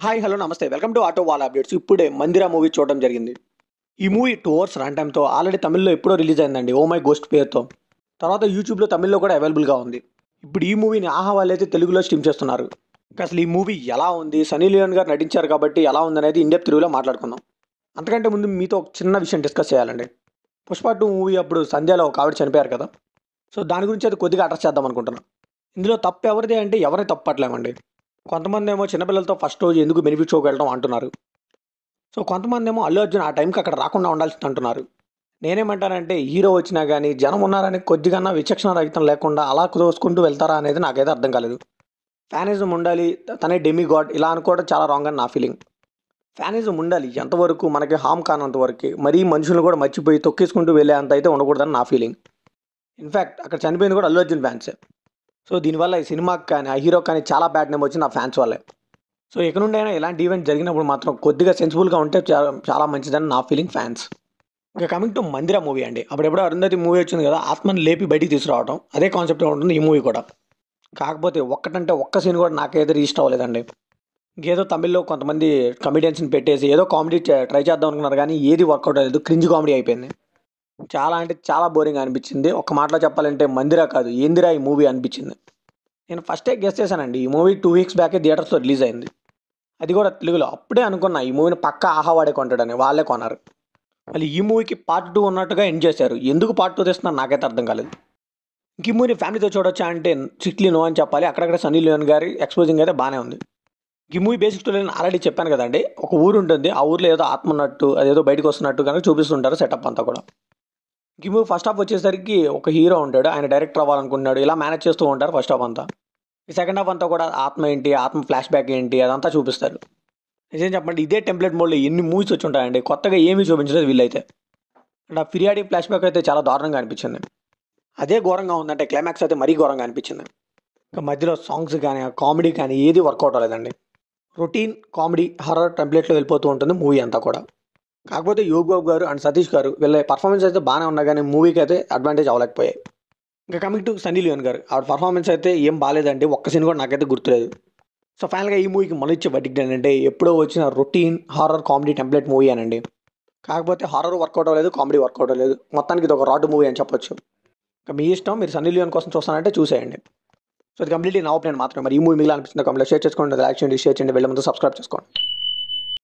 Hi hello నమస్తే welcome to auto wall updates. ఇప్పుడే మందిరా movie చూడడం జరిగింది. ఈ మూవీ 2 అవర్స్ రన్ టైమ్తో ఆల్రెడీ తమిళ్లో ఎప్పుడో రిలీజ్ అయిందండి, ఓ మై గోస్ట్ పేరుతో. తర్వాత యూట్యూబ్లో తమిళ్లో కూడా అవైలబుల్గా ఉంది. ఇప్పుడు ఈ మూవీని ఆహా వాళ్ళైతే తెలుగులో స్ట్రీమ్ చేస్తున్నారు. ఇంకా అసలు ఈ మూవీ ఎలా ఉంది, సన్నీ లియోన్ గారు నటించారు కాబట్టి ఎలా ఉందనేది ఇండియా తెలుగులో మాట్లాడుకుందాం. అంతకంటే ముందు మీతో ఒక చిన్న విషయం డిస్కస్ చేయాలండి. పుష్ప 2 మూవీ అప్పుడు సంధ్యాలో ఒక ఆవిడ చనిపోయారు కదా, సో దాని గురించి అది కొద్దిగా అడ్రస్ చేద్దాం అనుకుంటున్నాను. ఇందులో తప్పు ఎవరిది అంటే ఎవరిని తప్పట్లేమండి. కొంతమంది ఏమో చిన్నపిల్లలతో ఫస్ట్ రోజు ఎందుకు బెనిఫిట్ షోకి వెళ్ళడం అంటున్నారు. సో కొంతమంది ఏమో అల్లు అర్జున్ ఆ టైంకి అక్కడ రాకుండా ఉండాల్సింది అంటున్నారు. నేనేమంటానంటే హీరో వచ్చినా కానీ జనం ఉన్నారని కొద్దిగా విచక్షణ రహితం లేకుండా అలా తోసుకుంటూ వెళ్తారా అనేది నాకైతే అర్థం కాలేదు. ఫ్యానిజం ఉండాలి, తనే డెమి గాడ్ ఇలా అనుకోవడం చాలా రాంగ్ అని నా ఫీలింగ్. ఫ్యానిజం ఉండాలి ఎంతవరకు మనకి హామ్ కానంత వరకు, మరీ మనుషులు కూడా మర్చిపోయి తొక్కేసుకుంటూ వెళ్ళే అంత అయితే ఉండకూడదని నా ఫీలింగ్. ఇన్ఫ్యాక్ట్ అక్కడ చనిపోయింది కూడా అల్లు అర్జున్ ఫ్యాన్సే. సో దీనివల్ల ఈ సినిమాకి కానీ ఆ హీరోకి కానీ చాలా బ్యాడ్ నేమ్ వచ్చింది నా ఫ్యాన్స్ వల్లే. సో ఇక నుండి అయినా ఇలాంటి ఈవెంట్ జరిగినప్పుడు మాత్రం కొద్దిగా సెన్సిబుల్గా ఉంటే చాలా మంచిదని నా ఫీలింగ్ ఫ్యాన్స్. ఇంకా కమింగ్ టు మందిరా మూవీ అండి, అప్పుడెప్పుడో అరుంధతి మూవీ వచ్చింది కదా, ఆత్మని లేపి బయటికి తీసుకురావడం, అదే కాన్సెప్ట్గా ఉంటుంది ఈ మూవీ కూడా. కాకపోతే ఒక్కటంటే ఒక్క సీన్ కూడా నాకైతే రిజిస్టర్ అవ్వలేదండి. ఇంకేదో తమిళ్లో కొంతమంది కమెడియన్స్ని పెట్టేసి ఏదో కామెడీ ట్రై చేద్దాం అనుకున్నారు కానీ ఏది వర్కౌట్ అవ్వలేదు, క్రింజ్ కామెడీ అయిపోయింది. చాలా అంటే చాలా బోరింగ్ అనిపించింది. ఒక మాటలో చెప్పాలంటే మందిరా కాదు ఏందిరా ఈ మూవీ అనిపించింది. నేను ఫస్టే గెస్ చేశానండి, ఈ మూవీ 2 వీక్స్ బ్యాకే థియేటర్స్లో రిలీజ్ అయింది, అది కూడా తెలుగులో. అప్పుడే అనుకున్నా ఈ మూవీని పక్కా ఆహా వాడే కొంటాడని, వాళ్ళే కొన్నారు. మళ్ళీ ఈ మూవీకి పార్ట్ 2 ఉన్నట్టుగా ఎండ్ చేశారు. ఎందుకు పార్ట్ 2 తెస్తున్నారు నాకైతే అర్థం కాలేదు. ఇంక ఈ మూవీని ఫ్యామిలీతో చూడొచ్చా అంటే స్ట్రిక్ట్లీ నో అని చెప్పాలి. అక్కడక్కడ సన్నీ లియోన్ గారి ఎక్స్పోజింగ్ అయితే బాగానే ఉంది. ఈ మూవీ బేసిక్ స్టోరీ నేను ఆల్రెడీ చెప్పాను కదండి, ఒక ఊరు ఉంటుంది, ఆ ఊర్లో ఏదో ఆత్మ ఉన్నట్టు అదేదో బయటకు వస్తున్నట్టు కనుక చూపిస్తుంటారు సెటప్ అంతా కూడా. ఈ మూవీ ఫస్ట్ హాఫ్ వచ్చేసరికి ఒక హీరో ఉంటాడు, ఆయన డైరెక్టర్ అవ్వాలనుకుంటున్నాడు, ఇలా మేనేజ్ చేస్తూ ఉంటారు ఫస్ట్ హాఫ్ అంతా. ఈ సెకండ్ హాఫ్ అంతా కూడా ఆత్మ ఏంటి, ఆత్మ ఫ్లాష్ బ్యాక్ ఏంటి అదంతా చూపిస్తారు. నిజం చెప్పండి ఇదే టెంప్లెట్ మోడ్లో ఎన్ని మూవీస్ వచ్చి ఉంటాయండి, కొత్తగా ఏమీ చూపించలేదు వీళ్ళైతే. అండ్ ఆ ఫిర్యాడి ఫ్లాష్ బ్యాక్ అయితే చాలా దారుణంగా అనిపించింది. అదే ఘోరంగా ఉందంటే క్లైమాక్స్ అయితే మరీ ఘోరంగా అనిపించింది. ఇంకా మధ్యలో సాంగ్స్ కానీ కామెడీ కానీ ఏది వర్కౌట్ అవ్వలేదండి. రొటీన్ కామెడీ హర్రర్ టెంప్లెట్లో వెళ్ళిపోతూ ఉంటుంది మూవీ అంతా కూడా. కాకపోతే యోగ్ బాబు గారు అండ్ సతీష్ గారు వీళ్ళ పర్ఫార్మెన్స్ అయితే బాగానే ఉన్నా కానీ మూవీకి అయితే అడ్వాంటేజ్ అవ్వలేకపోయాయి. ఇంకా కమింగ్ టు సన్నీ లియోన్ గారు, ఆవిడ పర్ఫార్మెన్స్ అయితే ఏం బాగాలేదండి, ఒక్క సీన్ కూడా నాకైతే గుర్తులేదు. సో ఫైనల్గా ఈ మూవీకి మనం ఇచ్చే వర్డిక్ట్ ఏంటంటే ఎప్పుడో వచ్చిన routine horror comedy template movie అనండి. కాకపోతే హారర్ వర్కౌట్ అవ్వలేదు, కామెడీ వర్కౌట్ అవ్వలేదు, మొత్తానికి ఇది ఒక రాడ్ మూవీ అని చెప్పొచ్చు. ఇంకా మీ ఇష్టం, మీరు సన్నీ లియోన్ కోసం చూస్తానంటే చూసేయండి. సో ఇది కంప్లీట్లీ నా ఒపీనియన్ మాత్రమే. మరి ఈ మూవీ మిగిలిన అనిపిస్తుంది కామెంట్లో షేర్ చేసుకోండి, లైక్ చేయండి, షేర్ చేయండి, వెళ్ళే ముందు సబ్స్క్రైబ్ చేసుకోండి.